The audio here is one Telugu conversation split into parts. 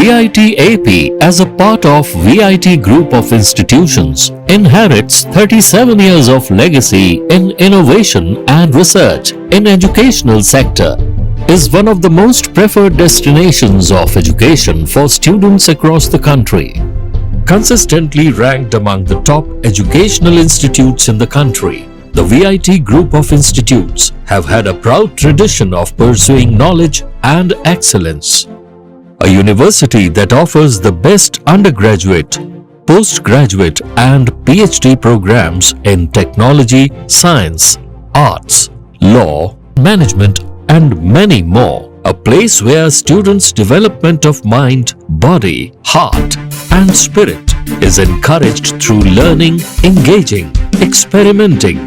VIT AP, as a part of VIT Group of Institutions, inherits 37 years of legacy in innovation and research in educational sector, is one of the most preferred destinations of education for students across the country. Consistently ranked among the top educational institutes in the country, the VIT Group of Institutes have had a proud tradition of pursuing knowledge and excellence. A university that offers the best undergraduate, postgraduate and PhD programs in technology, science, arts, law, management and many more. A place where students' development of mind, body, heart and spirit is encouraged through learning, engaging, experimenting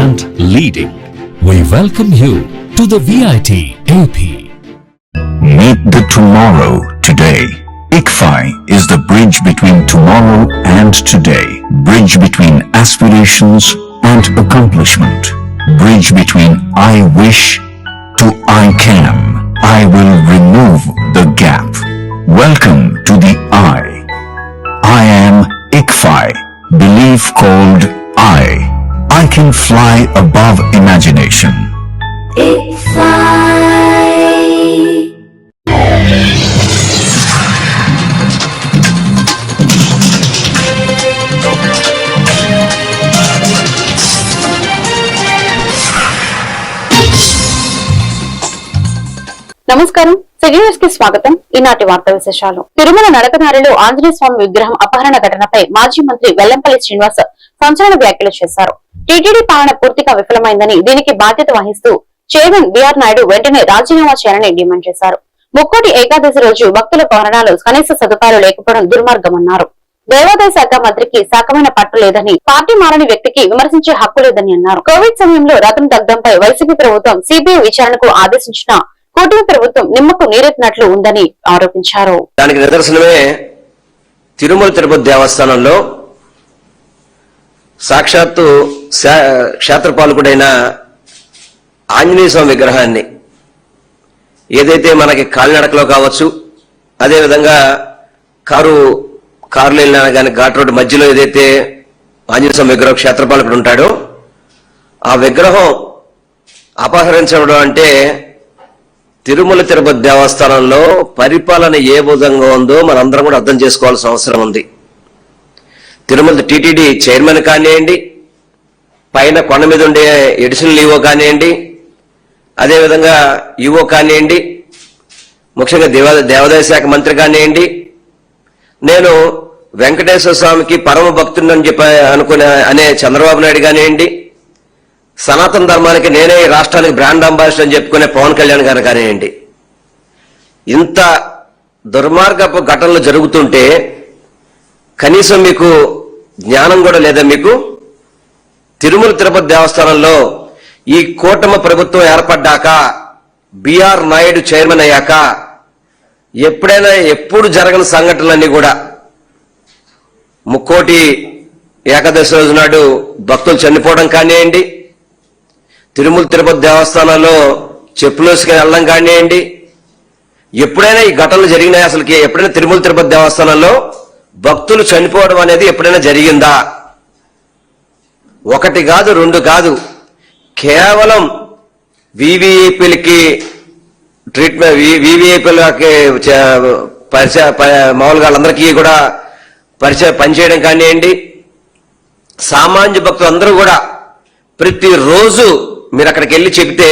and leading. We welcome you to the VIT AP. Meet the tomorrow today. ICFI is the bridge between tomorrow and today. Bridge between aspirations and accomplishment. Bridge between I wish to I can. I will remove the gap. Welcome to the I. I am ICFI. Belief called I. I can fly above imagination. ICFI. నమస్కారం, సిగ్నల్స్ కి స్వాగతం. ఈనాటి వార్తా విశేషాలు. తిరుమల నడకదారిలో ఆంజనేయ స్వామి విగ్రహం అపహరణ ఘటనపై మాజీ మంత్రి వెల్లంపల్లి శ్రీనివాస్ సంచలన వ్యాఖ్యలు చేశారు. టీటీడీ పాలన పూర్తిగా విఫలమైందని, దీనికి బాధ్యత వహిస్తూ చైర్మన్ బిఆర్ నాయుడు వెంటనే రాజీనామా చేయాలని డిమాండ్ చేశారు. ముక్కోటి ఏకాదశి రోజు భక్తుల పహరణలో కనీస సదుపాయాలు లేకపోవడం దుర్మార్గమన్నారు. దేవాదాయ శాఖ మంత్రికి శాఖమైన పట్టు లేదని, పార్టీ మారని వ్యక్తికి విమర్శించే హక్కు లేదని అన్నారు. కోవిడ్ సమయంలో రథం దగ్ధంపై వైసీపీ ప్రభుత్వం సిబిఐ విచారణకు ఆదేశించిన కూటమి ప్రభుత్వం నిమ్మకు నీరెత్తినట్లు ఉందని ఆరోపించారు. దానికి నిదర్శనమే తిరుమల తిరుపతి దేవస్థానంలో సాక్షాత్తు క్షేత్రపాలకుడైన ఆంజనేయ స్వామి విగ్రహాన్ని ఏదైతే మనకి కాలినడకలో కావచ్చు, అదేవిధంగా కారులో వెళ్ళినా కానీ ఘాట్ రోడ్డు మధ్యలో ఏదైతే ఆంజనేయ స్వామి విగ్రహం క్షేత్రపాలకుడు ఉంటాడో ఆ విగ్రహం అపహరించడం అంటే తిరుమల తిరుపతి దేవస్థానంలో పరిపాలన ఏ విధంగా ఉందో మనందరం కూడా అర్థం చేసుకోవాల్సిన అవసరం ఉంది. తిరుమల టీటీడీ చైర్మన్ కానివ్వండి, పైన కొండ మీద ఉండే ఎడిషనల్ ఈవో కానివ్వండి, అదేవిధంగా ఈవో కానివ్వండి, ముఖ్యంగా దేవాదాయ శాఖ మంత్రి కానివ్వండి, నేను వెంకటేశ్వర స్వామికి పరమ భక్తుడిని చెప్పి అనే చంద్రబాబు నాయుడు కానివ్వండి, సనాతన ధర్మానికి నేనే రాష్ట్రానికి బ్రాండ్ అంబాసిడర్ అని చెప్పుకునే పవన్ కళ్యాణ్ గారు కానివ్వండి, ఇంత దుర్మార్గపు ఘటనలు జరుగుతుంటే కనీసం మీకు జ్ఞానం కూడా లేదా? మీకు తిరుమల తిరుపతి దేవస్థానంలో ఈ కూటమి ప్రభుత్వం ఏర్పడ్డాక, బిఆర్ నాయుడు చైర్మన్ అయ్యాక ఎప్పుడు జరగని సంఘటనలన్నీ కూడా, ముక్కోటి ఏకాదశి రోజు నాడు భక్తులు చనిపోవడం కానివ్వండి, తిరుమల తిరుపతి దేవస్థానంలో చెప్పులేసుకుని వెళ్ళడం కానివ్వండి, ఎప్పుడైనా ఈ ఘటనలు జరిగినాయి? అసలుకి ఎప్పుడైనా తిరుమల తిరుపతి దేవస్థానంలో భక్తులు చనిపోవడం అనేది ఎప్పుడైనా జరిగిందా? ఒకటి కాదు, రెండు కాదు, కేవలం వివిఐపీలకి ట్రీట్మెంట్, వివిఐపీలకి మామూలుగా వాళ్ళందరికీ కూడా పనిచేయడం కానివ్వండి, సామాన్య భక్తులు అందరూ కూడా ప్రతిరోజు మీరు అక్కడికి వెళ్ళి చెబితే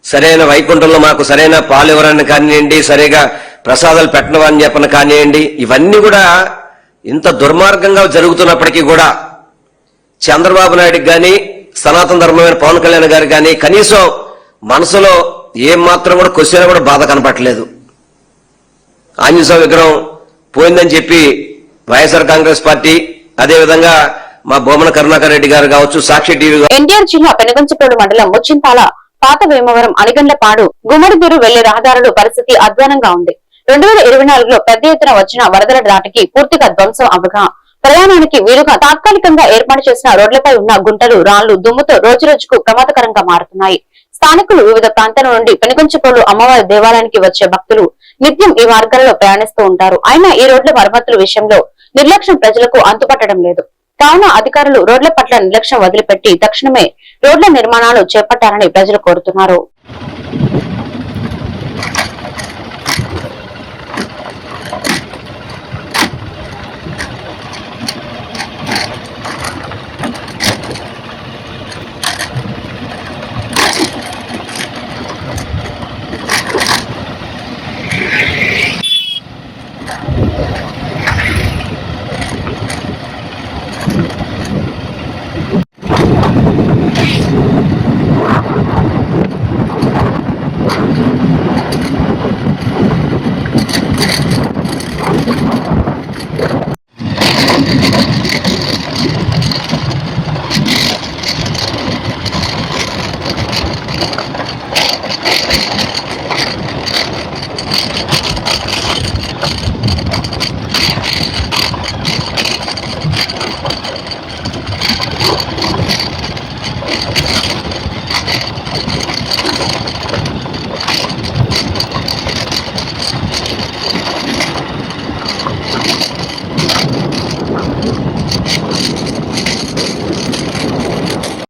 సరైన వైకుంఠంలో మాకు సరైన పాలు ఇవ్వరని కానివ్వండి, సరిగా ప్రసాదాలు పెట్టనవని చెప్పని కానివ్వండి, ఇవన్నీ కూడా ఇంత దుర్మార్గంగా జరుగుతున్నప్పటికీ కూడా చంద్రబాబు నాయుడుకి కానీ, సనాతన ధర్మమైన పవన్ కళ్యాణ్ గారికి కానీ కనీసం మనసులో ఏం మాత్రం కూడా క్వశ్చన్ కూడా బాధ కనపట్లేదు. ఆంజనేయ స్వామి విగ్రహం పోయిందని చెప్పి వైఎస్ఆర్ కాంగ్రెస్ పార్టీ, అదేవిధంగా మా బొమ్మన కరుణాకర్ రెడ్డి గారు కావచ్చు, సాక్షి టీవీ. ఎన్టీఆర్ జిల్లా పెనుగంచిప్రోలు మండలం ముచ్చింతాల, పాత వేమవరం, అలిగండ్లపాడు, గుమ్మడిదూరు వెళ్లే రహదారుల పరిస్థితి అధ్వానంగా ఉంది. 2024లో పెద్ద ఎత్తున వచ్చిన వరదల దాటికి పూర్తిగా ధ్వంసం అవగా ప్రయాణానికి వీలుగా తాత్కాలికంగా ఏర్పాటు చేసిన రోడ్లపై ఉన్న గుంటలు, రాళ్లు, దుమ్ముతో రోజురోజుకు ప్రమాదకరంగా మారుతున్నాయి. స్థానికులు వివిధ ప్రాంతాల నుండి పెనుగంచిప్రోలు అమ్మవారి దేవాలయానికి వచ్చే భక్తులు నిత్యం ఈ మార్గాలలో ప్రయాణిస్తూ ఉంటారు. అయినా ఈ రోడ్ల మరమ్మతుల విషయంలో నిర్లక్ష్యం ప్రజలకు అంతుపట్టడం లేదు. కావున అధికారులు రోడ్ల పట్ల నిర్లక్ష్యం వదిలిపెట్టి తక్షణమే రోడ్ల నిర్మాణాలు చేపట్టాలని ప్రజలు కోరుతున్నారు.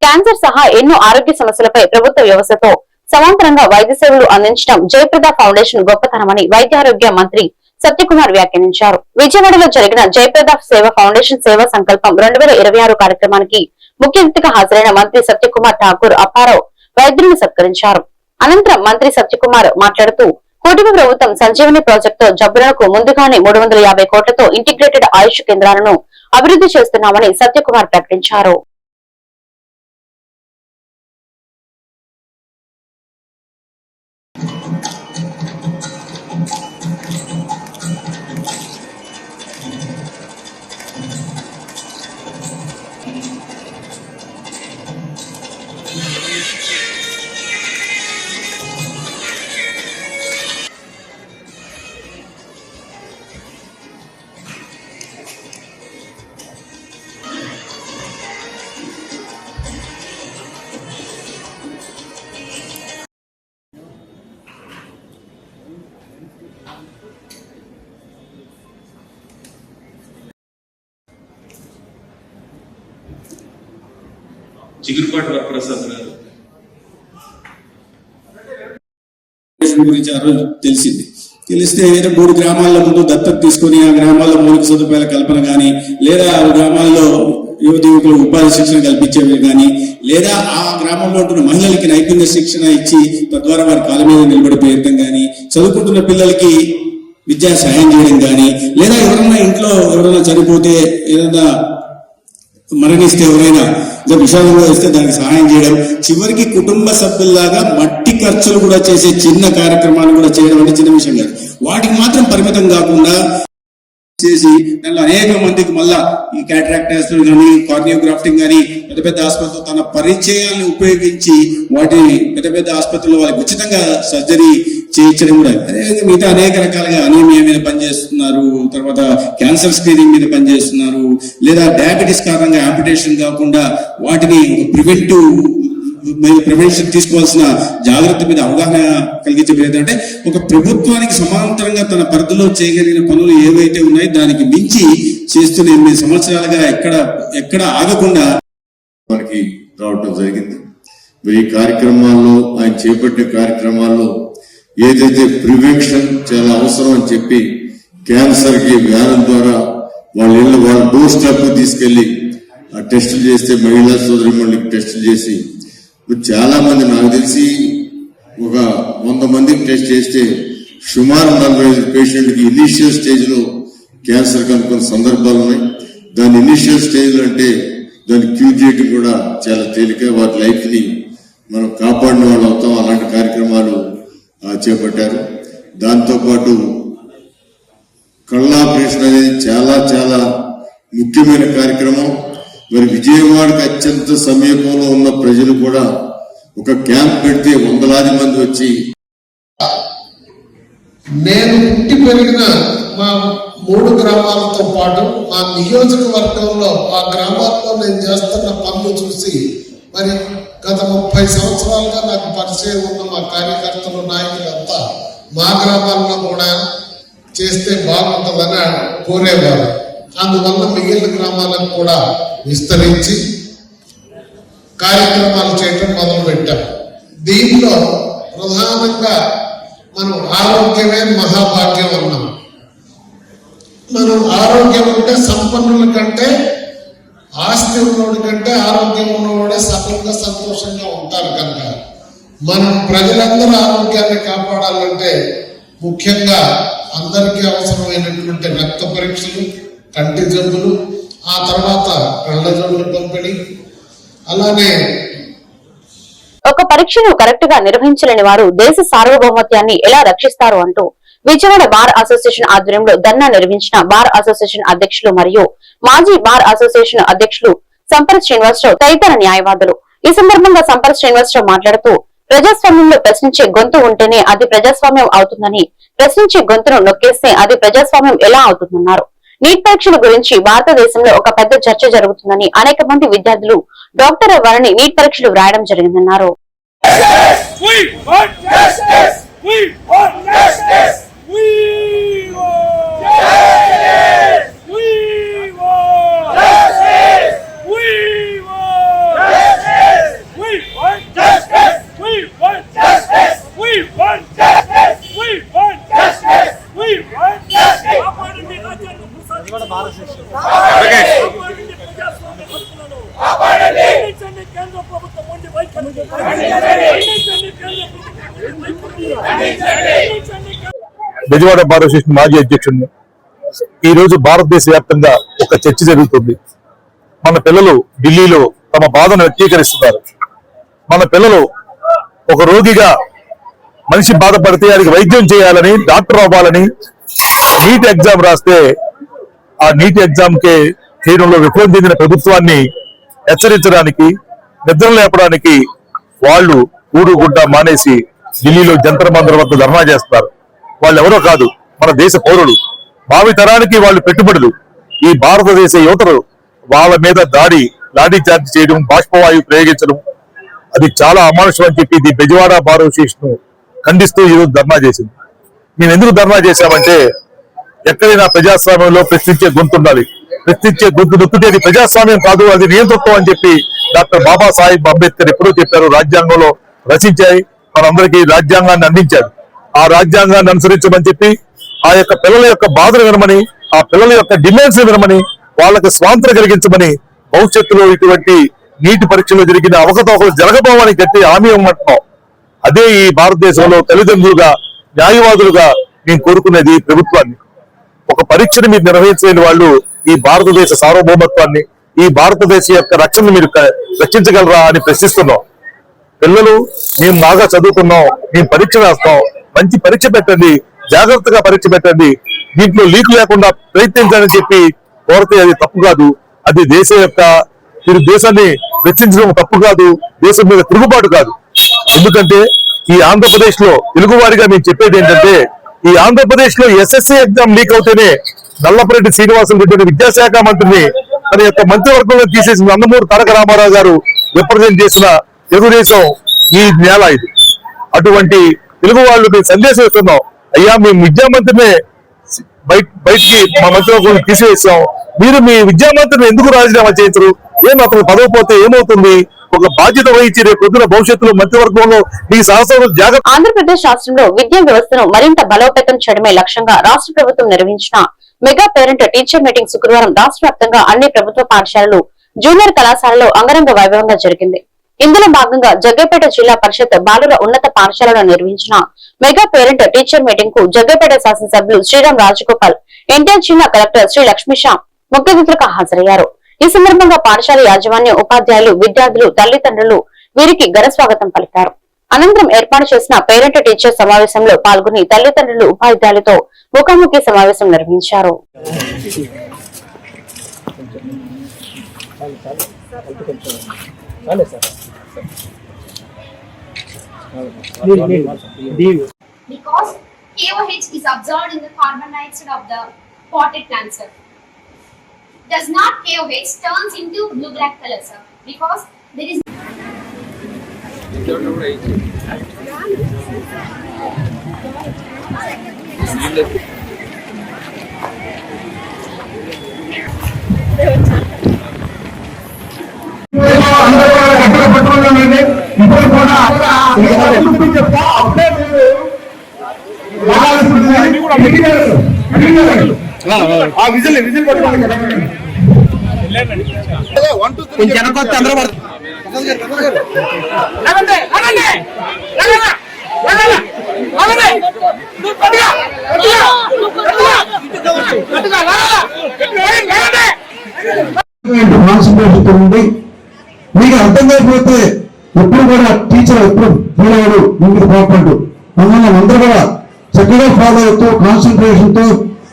క్యాన్సర్ సహా ఎన్నో ఆరోగ్య సమస్యలపై ప్రభుత్వ వ్యవస్థతో సమాంతరంగా వైద్య సేవలు అందించడం జయప్రద ఫౌండేషన్ గొప్పతనమని వైద్యారోగ్య మంత్రి సత్యకుమార్ వ్యాఖ్యానించారు. విజయవాడలో జరిగిన జయప్రద సేవ ఫౌండేషన్ సేవా సంకల్పం 2026 కార్యక్రమానికి ముఖ్య అతిథిగా హాజరైన మంత్రి సత్యకుమార్ ఠాకూర్ అప్పారావు వైద్యులను సత్కరించారు. అనంతరం మంత్రి సత్యకుమార్ మాట్లాడుతూ కూటమి ప్రభుత్వం సంజీవని ప్రాజెక్టుతో జబ్బులకు ముందుగానే 350 కోట్లతో ఇంటిగ్రేటెడ్ ఆయుష్ కేంద్రాలను అభివృద్ధి చేస్తున్నామని సత్యకుమార్ ప్రకటించారు. చిగురుపాటి వరప్రసాద్ గారు గురించి ఆ రోజు తెలిస్తే ఏదైనా 3 గ్రామాల ముందు దత్తత తీసుకొని ఆ గ్రామాల్లో మౌలిక సదుపాయాల కల్పన కానీ, లేదా ఆ గ్రామాల్లో యువకులకు ఉపాధి శిక్షణ కల్పించేవి కానీ, లేదా ఆ గ్రామంలో ఉంటున్న మహిళలకి నైపుణ్య శిక్షణ ఇచ్చి తద్వారా వారి కాళ్ళ మీద నిలబడిపోయడం కానీ, చదువుకుంటున్న పిల్లలకి విద్యా సహాయం చేయడం కానీ, లేదా ఎవరైనా చనిపోతే ఏదైనా మరణిస్తే ఎవరైనా విషాదంగా వస్తే దానికి సహాయం చేయడం, చివరికి కుటుంబ సభ్యుల్లాగా మట్టి ఖర్చులు కూడా చేసే చిన్న కార్యక్రమాలు కూడా చేయడం అంటే చిన్న విషయం కాదు. వాటికి మాత్రం పరిమితం కాకుండా చేసి దానిలో అనేక మందికి మళ్ళా ఈ క్యాటరాక్ట్ కానీ, కార్నియోగ్రాఫ్టింగ్ కానీ పెద్ద పెద్ద ఆసుపత్రులు తన పరిచయాన్ని ఉపయోగించి వాటిని పెద్ద పెద్ద ఆసుపత్రుల్లో వాళ్ళకి ఉచితంగా సర్జరీ చేయించడం కూడా. అదేవిధంగా మిగతా అనేక రకాలుగా అనీమియా మీద పనిచేస్తున్నారు, తర్వాత క్యాన్సర్ స్క్రీనింగ్ మీద పనిచేస్తున్నారు, లేదా డయాబెటీస్ కారణంగా యాంపిటేషన్ కాకుండా వాటిని ప్రివెన్షన్ తీసుకోవాల్సిన జాగ్రత్త మీద అవగాహన కలిగించే ప్రయత్నం. అంటే ఒక ప్రభుత్వానికి సమాంతరంగా తన పరిధిలో చేయగలిగిన పనులు ఏవైతే ఉన్నాయో దానికి మించి చేస్తున్న 8 సంవత్సరాలుగా ఎక్కడ ఆగకుండా మనకి రావటం జరిగింది. ఈ కార్యక్రమాల్లో ఆయన చేపట్టిన కార్యక్రమాల్లో ఏదైతే ప్రివెన్షన్ చాలా అవసరం అని చెప్పి క్యాన్సర్ కి వ్యాధుల ద్వారా వాళ్ళ డోర్ స్టెప్ తీసుకెళ్లి ఆ టెస్టులు చేస్తే మహిళా సోదరిమణులకి టెస్టులు చేసి చాలా మంది, నాకు తెలిసి ఒక 100 మందికి టెస్ట్ చేస్తే సుమారు 45 పేషెంట్కి ఇనిషియల్ స్టేజ్ లో క్యాన్సర్ కనుక్కున్న సందర్భాలు ఉన్నాయి. దాని ఇనిషియల్ స్టేజ్ అంటే దాన్ని క్యూర్ చేయడం కూడా చాలా తేలిక, వారి లైఫ్ ని మనం కాపాడిన వాళ్ళు అవుతాం. అలాంటి కార్యక్రమాలు చేపట్టారు. దాంతోపాటు కళ్ళ ఆపరేషన్ అనేది చాలా చాలా ముఖ్యమైన కార్యక్రమం. మరి విజయవాడకి అత్యంత సమీపంలో ఉన్న ప్రజలు కూడా ఒక క్యాంప్ పెడితే వందలాది మంది వచ్చి, నేను పుట్టి పెరిగిన మా 3 గ్రామాలతో పాటు మా నియోజకవర్గంలో ఆ గ్రామాల్లో నేను చేస్తున్న పనులు చూసి మరి గత 30 సంవత్సరాలుగా నాకు పరిచయం ఉన్న మా కార్యకర్తలు నాయకులంతా మా గ్రామాల్లో కూడా చేస్తే బాగుంటుందని కోరేవారు. అందువల్ల మిగిలిన గ్రామాలకు కూడా విస్తరించి కార్యక్రమాలు చేయటం మొదలుపెట్టాం. దీంట్లో ప్రధానంగా మనం ఆరోగ్యమే మహాభాగ్యం అన్నాం. మనం ఆరోగ్యం అంటే సంపన్నుల కంటే, ఆస్తి ఉన్నవాడి కంటే ఆరోగ్యం ఉన్నవాడే సఫలంగా సంతోషంగా ఉంటారు. కనుక మనం ప్రజలందరూ ఆరోగ్యాన్ని కాపాడాలంటే ముఖ్యంగా అందరికీ అవసరమైనటువంటి రక్త పరీక్షలు, కంటి జబ్బులు, ఆ తర్వాత కళ్ళ జబ్బుల పంపిణీ, అలానే ఒక పరీక్షను కరెక్ట్ గా నిర్వహించలేని వారు దేశ సార్వభౌమత్యాన్ని ఎలా రక్షిస్తారు అంటూ విజయవాడ బార్ అసోసియేషన్ ఆధ్వర్యంలో ధర్నా నిర్వహించిన బార్ అసోసియేషన్ అధ్యక్షులు మరియు మాజీ బార్ అసోసియేషన్ అధ్యక్షులు సంపత్ శ్రీనివాసరావు తదితర న్యాయవాదులు. ఈ సందర్భంగా సంపత్ శ్రీనివాసరావు మాట్లాడుతూ ప్రజాస్వామ్యంలో ప్రశ్నించే గొంతు ఉంటేనే అది ప్రజాస్వామ్యం అవుతుందని, ప్రశ్నించే గొంతును నొక్కేస్తే అది ప్రజాస్వామ్యం ఎలా అవుతుందన్నారు. నీట్ పరీక్షల గురించి భారతదేశంలో ఒక పెద్ద చర్చ జరుగుతుందని, అనేక మంది విద్యార్థులు డాక్టర్ అవ్వాలని నీట్ పరీక్షలు వ్రాయడం జరిగిందన్నారు. విజయవాడ బార్ అసోసియేషన్ మాజీ అధ్యక్షుడిని. ఈ రోజు భారతదేశ వ్యాప్తంగా ఒక చర్చ జరుగుతుంది. మన పిల్లలు ఢిల్లీలో తమ బాధను వ్యక్తీకరిస్తున్నారు. మన పిల్లలు ఒక రోగిగా మనిషి బాధపడితే అది వైద్యం చేయాలని, డాక్టర్ అవ్వాలని నీట్ ఎగ్జామ్ రాస్తే ఆ నీట్ ఎగ్జామ్ కే చేయడంలో విఫలం చెందిన ప్రభుత్వాన్ని హెచ్చరించడానికి, నిద్ర లేపడానికి వాళ్ళు ఊరుగుడ్డ మానేసి ఢిల్లీలో జంతర్ మంతర్ వద్ద ధర్నా చేస్తారు. వాళ్ళు ఎవరో కాదు, మన దేశ పౌరులు, భావి తరానికి వాళ్ళు పెట్టుబడులు. ఈ భారతదేశ యువతలు వాళ్ళ మీద లాఠీ చార్జ్ చేయడం, బాష్పవాయువు ప్రయోగించడం అది చాలా అమానుషం అని చెప్పి ఇది బెజవాడ బార్ అసోసియేషన్ ఖండిస్తూ ఈరోజు ధర్నా చేసింది. మేము ఎందుకు ధర్నా చేశామంటే, ఎక్కడైనా ప్రజాస్వామ్యంలో ప్రశ్నించే గొంతు ఉండాలి. ప్రశ్నించే గొంతు నొక్కితే అది ప్రజాస్వామ్యం కాదు, అది నియంతృత్వం అని చెప్పి డాక్టర్ బాబాసాహెబ్ అంబేద్కర్ ఎప్పుడో చెప్పారు. రాజ్యాంగంలో రచించాయి, మనందరికీ రాజ్యాంగాన్ని అందించారు. ఆ రాజ్యాంగాన్ని అనుసరించమని చెప్పి, ఆ యొక్క పిల్లల యొక్క బాధలు వినమని, ఆ పిల్లల యొక్క డిమాండ్స్ వినమని, వాళ్ళకి స్వాతంత్రం కలిగించమని, భవిష్యత్తులో ఇటువంటి నీటి పరీక్షలో జరిగిన అవకతవకలు జరగబోవని గట్టి హామీ ఇవ్వమంటున్నాం. అదే ఈ భారతదేశంలో తల్లిదండ్రులుగా, న్యాయవాదులుగా మేము కోరుకునేది ప్రభుత్వాన్ని. ఒక పరీక్షను మీరు నిర్వహించలేని వాళ్ళు ఈ భారతదేశ సార్వభౌమత్వాన్ని, ఈ భారతదేశ యొక్క రక్షణను మీరు రక్షించగలరా అని ప్రశ్నిస్తున్నాం. పిల్లలు మేము బాగా చదువుకున్నాం, మేము పరీక్ష రాస్తాం, మంచి పరీక్ష పెట్టండి, జాగ్రత్తగా పరీక్ష పెట్టండి, దీంట్లో లీక్ లేకుండా ప్రయత్నించాలని చెప్పి కోరితే అది తప్పు కాదు. అది దేశాన్ని రక్షించడం తప్పు కాదు, దేశం మీద తిరుగుబాటు కాదు. ఎందుకంటే ఈ ఆంధ్రప్రదేశ్ లో తెలుగువారిగా మేము చెప్పేది ఏంటంటే, ఈ ఆంధ్రప్రదేశ్ లో ఎస్ఎస్సీ ఎగ్జామ్ లీక్ అవుతేనే నల్లపరెడ్డి శ్రీనివాసులు రెడ్డి విద్యాశాఖ మంత్రిని తన యొక్క మంత్రివర్గంలో తీసేసిన నందమూరి తారక రామారావు గారు రిప్రజెంట్ చేసిన తెలుగుదేశం ఈ నేల ఇది. అటువంటి తెలుగు వాళ్ళు మేము సందేశం ఇస్తున్నాం, అయ్యా మేము విద్యామంత్రినే బయటికి మా మంత్రివర్గం తీసివేసాం, మీరు మీ విద్యామంత్రిని ఎందుకు రాజీనామా చేయించరు? అతను పదవి పోతే ఏమవుతుంది? ఒక బాధ్యత వహించి రేపు పొద్దున భవిష్యత్తులో మంత్రివర్గంలో మీ సాహసాలు జాగ్రత్త. ఆంధ్రప్రదేశ్ రాష్ట్రంలో విద్యా వ్యవస్థను మరింత బలోపేతం చేయడమే లక్ష్యంగా రాష్ట్ర ప్రభుత్వం నిర్వహించిన మెగా పేరెంట్ టీచర్ మీటింగ్ శుక్రవారం రాష్ట్ర వ్యాప్తంగా అన్ని ప్రభుత్వ పాఠశాలలు, జూనియర్ కళాశాలలో అంగరంగ వైభవంగా జరిగింది. ఇందులో భాగంగా జగ్గైపేట జిల్లా పరిషత్ బాలుర ఉన్నత పాఠశాలలో నిర్వహించిన మెగా పేరెంట్ టీచర్ మీటింగ్ కు జగ్గైపేట శాసనసభ్యులు శ్రీరామ్ రాజగోపాల్, ఎన్టీఆర్ జిల్లా కలెక్టర్ శ్రీ లక్ష్మీషా ముఖ్య అతిథులుగా హాజరయ్యారు. ఈ సందర్భంగా పాఠశాల యాజమాన్యం, ఉపాధ్యాయులు, విద్యార్థులు, తల్లిదండ్రులు వీరికి ఘన స్వాగతం పలికారు. అనంతరం ఏర్పాటు చేసిన పేరెంట్ టీచర్ సమావేశంలో పాల్గొని తల్లిదండ్రులు, ఉపాధ్యాయులతో ముఖాముఖి సమావేశం నిర్వహించారు. Because KOH is absorbed in the carbon dioxide of the potted plant, sir. Does not KOH turns into blue-black color, sir? Because there is మీకు అర్థం కాకపోతే ఎప్పుడు కూడా టీచర్ ఎప్పుడు ఫీల్ అయ్యాడు మీకు కోపడ్డు మమ్మల్ని అందరూ కూడా చక్కగా ఫాలో అవుతూ కాన్సన్ట్రేషన్ తో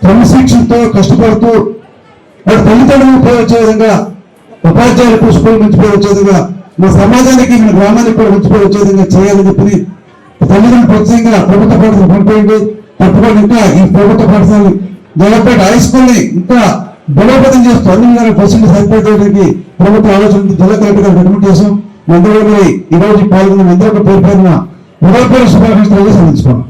క్రమశిక్షణతో కష్టపడుతూ వాడు తల్లిదండ్రులు ఉపయోగించే విధంగా ఉపాధ్యాయులకు స్కూల్ నుంచి వచ్చే విధంగా మా సమాజానికి మన గ్రామానికి కూడా నుంచి వచ్చే విధంగా చేయాలని చెప్పి తల్లిదండ్రులు ప్రత్యేకంగా ప్రభుత్వ పాఠశాల పంపేయండి. తప్పకుండా ఇంకా ఈ ప్రభుత్వ పాఠశాలని జగపేట హై స్కూల్ ని ఇంకా బలోపేతం చేస్తూ అన్ని విధాలు ఫెసిలిటీస్ ఏర్పాటు చేయడానికి ప్రభుత్వ ఆలోచన జిల్లా కలెక్టర్ గారు రికమెండ్ చేశాం. అందరూ ఈ రోజు పాల్గొన్న అందరూ పేరు పేరున హృదయపూర్వక శుభాకాంక్షలు అందించుకోండి.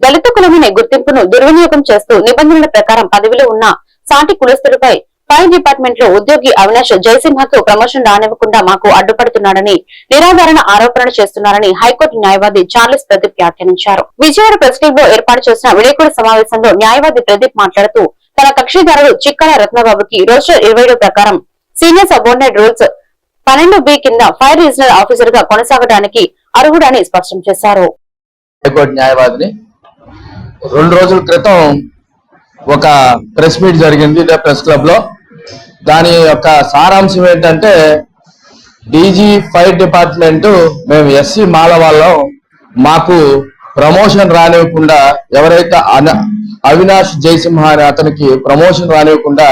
దళిత కులమనే గుర్తింపును దుర్వినియోగం చేస్తూ నిబంధనల ప్రకారం పదవిలో ఉన్న సాటి కులస్తులపై ఫైర్ డిపార్ట్మెంట్ లో ఉద్యోగి అవినాష్ జయసింహకు ప్రమోషన్ రానివ్వకుండా మాకు అడ్డుపడుతున్నాడని నిరాధారణ ఆరోపణలు చేస్తున్నారని హైకోర్టు న్యాయవాది చార్లెస్ ప్రదీప్ వ్యాఖ్యానించారు. విజయవాడ ప్రెస్ క్లబ్ లో ఏర్పాటు చేసిన విలేకరుల సమావేశంలో న్యాయవాది ప్రదీప్ మాట్లాడుతూ తన కక్షిదారుడు చిక్కల రత్నబాబుకి రోస్టర్ 27 ప్రకారం సీనియర్ సబార్డినేట్ రూల్స్ 12B కింద ఫైర్ రీజనల్ ఆఫీసర్ గా కొనసాగడానికి అర్హుడని స్పష్టం చేశారు. హైకోర్టు న్యాయవాదిని 2 రోజుల క్రితం ఒక ప్రెస్ మీట్ జరిగింది ఇదే ప్రెస్ క్లబ్ లో. దాని యొక్క సారాంశం ఏంటంటే డీజీ ఫైర్ డిపార్ట్మెంట్ మేము ఎస్సీ మాల వాళ్ళం, మాకు ప్రమోషన్ రానివ్వకుండా ఎవరైతే అవినాష్ జయసింహ అనే అతనికి ప్రమోషన్ రానివ్వకుండా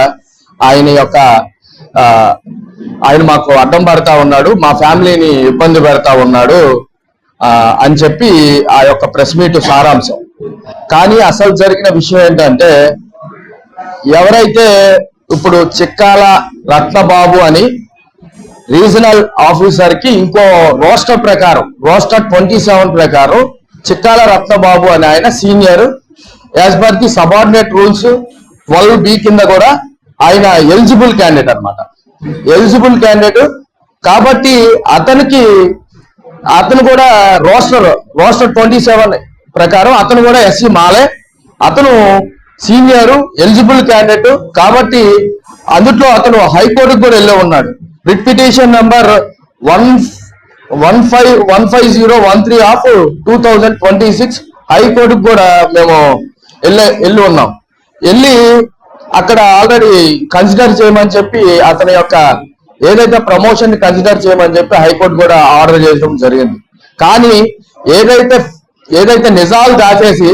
ఆయన మాకు అడ్డం పడతా ఉన్నాడు, మా ఫ్యామిలీని ఇబ్బంది పెడతా ఉన్నాడు అని చెప్పి ఆ యొక్క ప్రెస్ మీట్ సారాంశం. కానీ అసలు జరిగిన విషయం ఏంటంటే ఎవరైతే ఇప్పుడు చిక్కాల రత్నబాబు అని రీజనల్ ఆఫీసర్ కి ఇంకో రోస్టర్ ప్రకారం రోస్టర్ 27 ప్రకారం చిక్కాల రత్నబాబు అని ఆయన senior as per the subordinate rules 12B కింద కూడా ఆయన ఎలిజిబుల్ క్యాండిడేట్ అన్నమాట. ఎలిజిబుల్ క్యాండిడేట్ కాబట్టి అతను కూడా రోస్టర్ 27 ప్రకారం అతను కూడా ఎస్సీ మాలే, అతను సీనియర్ ఎలిజిబుల్ క్యాండిడేట్ కాబట్టి అందులో అతను హైకోర్టుకు కూడా వెళ్ళి ఉన్నాడు. రిట్ పిటిషన్ నంబర్ 15013 ఆఫ్ 2026 హైకోర్టుకు కూడా మేము వెళ్ళి ఉన్నాం. వెళ్ళి అక్కడ ఆల్రెడీ కన్సిడర్ చేయమని చెప్పి అతని యొక్క ఏదైతే ప్రమోషన్ ని కన్సిడర్ చేయమని చెప్పి హైకోర్టు కూడా ఆర్డర్ చేయడం జరిగింది. కానీ ఏదైతే నిజాలు దాచేసి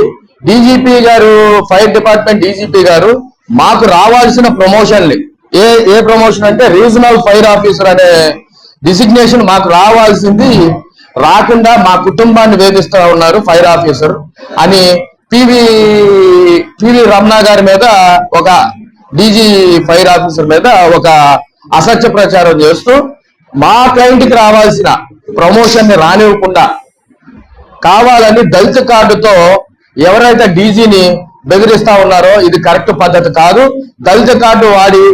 డీజీపీ గారు ఫైర్ డిపార్ట్మెంట్ డీజీపీ గారు మాకు రావాల్సిన ప్రమోషన్లు ఏ ప్రమోషన్ అంటే రీజనల్ ఫైర్ ఆఫీసర్ అనే డిసిగ్నేషన్ మాకు రావాల్సింది రాకుండా మా కుటుంబాన్ని వేధిస్తూ ఉన్నారు ఫైర్ ఆఫీసర్ అని పివి రమణ గారి మీద ఒక డీజీ ఫైర్ ఆఫీసర్ మీద ఒక అసత్య ప్రచారం చేస్తూ మా క్లయింట్కి రావాల్సిన ప్రమోషన్ ని రానివ్వకుండా కావాలని దళిత కార్డుతో ఎవరైతే డీజీని బెదిరిస్తా ఉన్నారో ఇది కరెక్ట్ పద్ధతి కాదు. దళిత కార్డు వాడి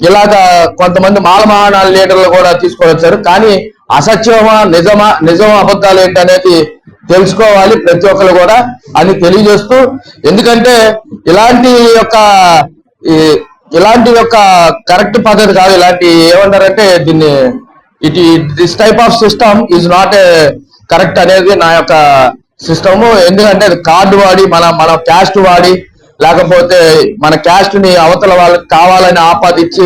ఇలాగా కొంతమంది మాలమహానాల లీడర్లు కూడా తీసుకొని వచ్చారు. కానీ అసత్యమా నిజమా అబద్ధాలు ఏంటనేది తెలుసుకోవాలి ప్రతి ఒక్కరు కూడా అని తెలియజేస్తూ, ఎందుకంటే ఇలాంటి యొక్క కరెక్ట్ పద్ధతి కాదు. ఇలాంటి ఏమన్నారంటే దీన్ని this type of system is not a correct అనేది నా యొక్క సిస్టమ్. ఎందుకంటే కార్డు వాడి మన క్యాస్ట్ వాడి లేకపోతే మన క్యాస్ట్ ని అవతల వాళ్ళకి కావాలని ఆపాదించి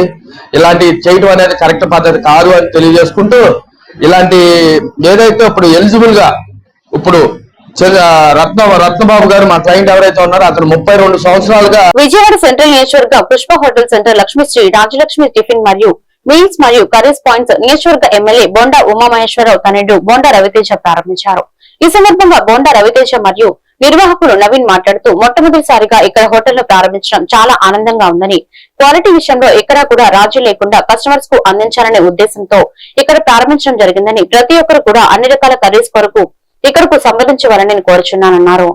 ఇలాంటి చేయడం అనేది కరెక్ట్ పద్ధతి కాదు అని తెలియజేసుకుంటూ, ఇలాంటి ఏదైతే ఇప్పుడు ఎలిజిబుల్ గా ఇప్పుడు రత్నబాబు గారు మా క్లయింట్ ఎవరైతే ఉన్నారో అతను 32 సంవత్సరాలుగా విజయవాడ సెంట్రల్ నియోజకవర్గ Pushpa hotel centre Lakshmisri Rajalakshmi tiffin మరియు మీల్స్ మరియు కర్రీస్ పాయింట్స్ నియోజకవర్గ ఎమ్మెల్యే బొండా ఉమామహేశ్వరరావు తనయుడు బొండా రవితేజ ప్రారంభించారు. ఈ సందర్భంగా బొండా రవితేజ మరియు నిర్వాహకుడు నవీన్ మాట్లాడుతూ మొట్టమొదటిసారిగా ఇక్కడ హోటల్ ప్రారంభించడం చాలా ఆనందంగా ఉందని, క్వాలిటీ విషయంలో ఎక్కడా కూడా రాజీ లేకుండా కస్టమర్స్ కు అందించాలనే ఉద్దేశంతో ఇక్కడ ప్రారంభించడం జరిగిందని, ప్రతి ఒక్కరు కూడా అన్ని రకాల కర్రీస్ కొరకు ఇక్కడకు సంప్రదించవాలని నేను కోరుచున్నానన్నారు.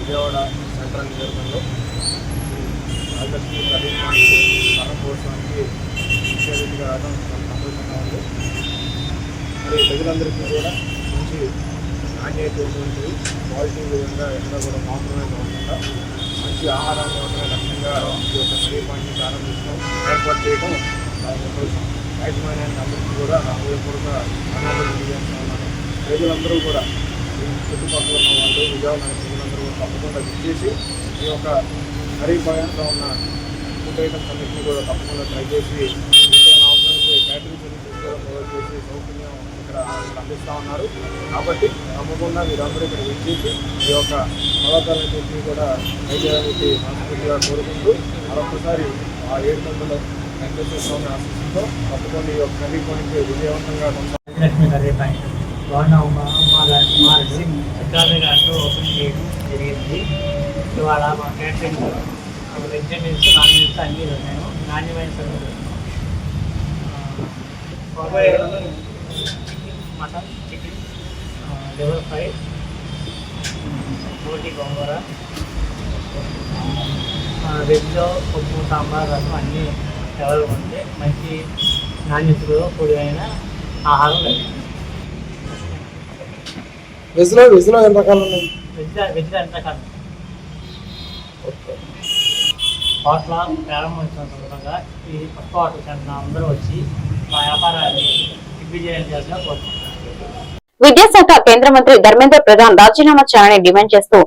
విజయవాడ సెంట్రల్ నియోజకవర్గంలో ఆగస్టు 13 ప్రారంభోత్సవానికి ముఖ్య అతిథిగా రావడం సంతోషంగా ఉంది. మరి ప్రజలందరికీ కూడా మంచి నాణ్యమైనటువంటి క్వాలిటీ విధంగా ఎక్కడ కూడా కాంప్రమైజ్ అవ్వకుండా మంచి ఆహారాన్ని ఇవ్వడమే లక్ష్యంగా ఈ యొక్క కర్రీ పాయింట్ని ప్రారంభించడం, ఏర్పాటు చేయడం చాలా సంతోషం. యాజమాన్యానికి అందరికీ కూడా నా హృదయపూర్వక ధన్యవాదాలు తెలియజేస్తున్నాను. ప్రజలందరూ కూడా చుట్టుపక్కల ఉన్న వాళ్ళు, విజయవాడ ప్రజలందరూ కూడా తప్పకుండా విచ్చేసి ఈ యొక్క కర్రీ పాయింట్లో ఉన్న ఫుడ్ ఐటమ్స్ అన్నింటినీ కూడా తప్పకుండా ట్రై చేసి ఇంకేమైనా అవసరమైతే క్యాటరింగ్ సర్వీసెస్ కూడా ప్రొవైడ్ చేసి సౌకర్యం ఇక్కడ అందిస్తూ ఉన్నారు. కాబట్టి తప్పకుండా మీరందరూ ఇక్కడ విచ్చేసి ఈ యొక్క పదార్థాలన్నింటినీ కూడా ట్రై చేయడానికి మనస్ఫూర్తిగా కోరుకుంటూ మరొకసారి ఆ 700 వెంకటేశ్వర స్వామి ఆశీస్సులతో తప్పకుండా ఈ యొక్క కర్రీ పాయింట్ విజయవంతంగా కొనసాగుతుంది. సిద్ధార్థ గారితో ఓపెన్ చేయడం జరిగింది. ఇవాళ మా catering veg meals, non meals అన్నీ ఉన్నాయి. నాణ్యమైన సరుకులు మటన్, చికెన్, లివర్ ఫ్రై, రోటీ గోంగూర, వెజ్లో పప్పు, సాంబార్, రసం అన్నీ అవైలబుల్ ఉంది. మంచి నాణ్యతలో కూడిన ఆహారం లభిస్తుంది. వెజ్లో ఎన్ని రకాలు ఉన్నాయి? వెజ్లో ఎన్ని రకాలు హోటల్ ప్రారంభించిన సందర్భంగా ఈ పక్క హోటల్ సెంటర్ అందరూ వచ్చి మా వ్యాపారాన్ని దిగ్విజయం చేయాలని కోరుకుంటున్నారు. విద్యాశాఖ కేంద్ర మంత్రి ధర్మేంద్ర ప్రధాన్ రాజీనామా చేయాలని డిమాండ్ చేస్తూ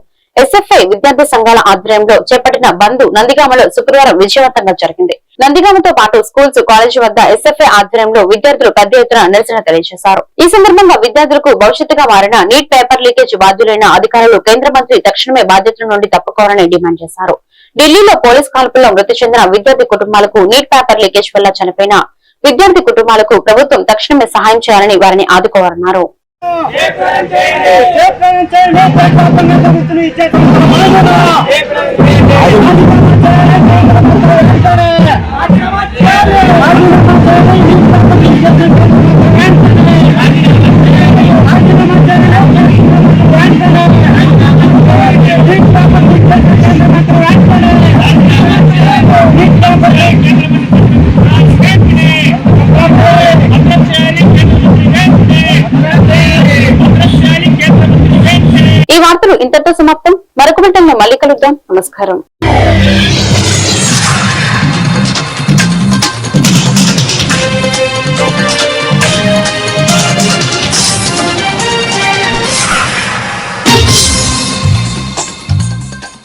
ఎస్ఎఫ్ఐ విద్యార్థి సంఘాల ఆధ్వర్యంలో చేపట్టిన బంద్ నందిగామలో శుక్రవారం విజయవంతంగా జరిగింది. నందిగామతో పాటు స్కూల్స్, కాలేజీ వద్ద ఎస్ఎఫ్ఐ ఆధ్వర్యంలో విద్యార్థులు పెద్ద ఎత్తున నిరసన తెలియజేశారు. ఈ సందర్భంగా విద్యార్థులకు భవిష్యత్తుగా మారిన నీట్ పేపర్ లీకేజ్ బాధ్యులైన అధికారులు కేంద్ర మంత్రి తక్షణమే బాధ్యతల నుండి తప్పుకోవాలని డిమాండ్ చేశారు. ఢిల్లీలో పోలీస్ కాల్పుల్లో మృతి చెందిన విద్యార్థి కుటుంబాలకు, నీట్ పేపర్ లీకేజ్ వల్ల చనిపోయిన విద్యార్థి కుటుంబాలకు ప్రభుత్వం తక్షణమే సహాయం చేయాలని వారిని ఆదుకోవాలన్నారు. ఈ వార్తలు ఇంతటితో సమాప్తం. మరొక వెంటనే మళ్ళీ కలుద్దాం. నమస్కారం.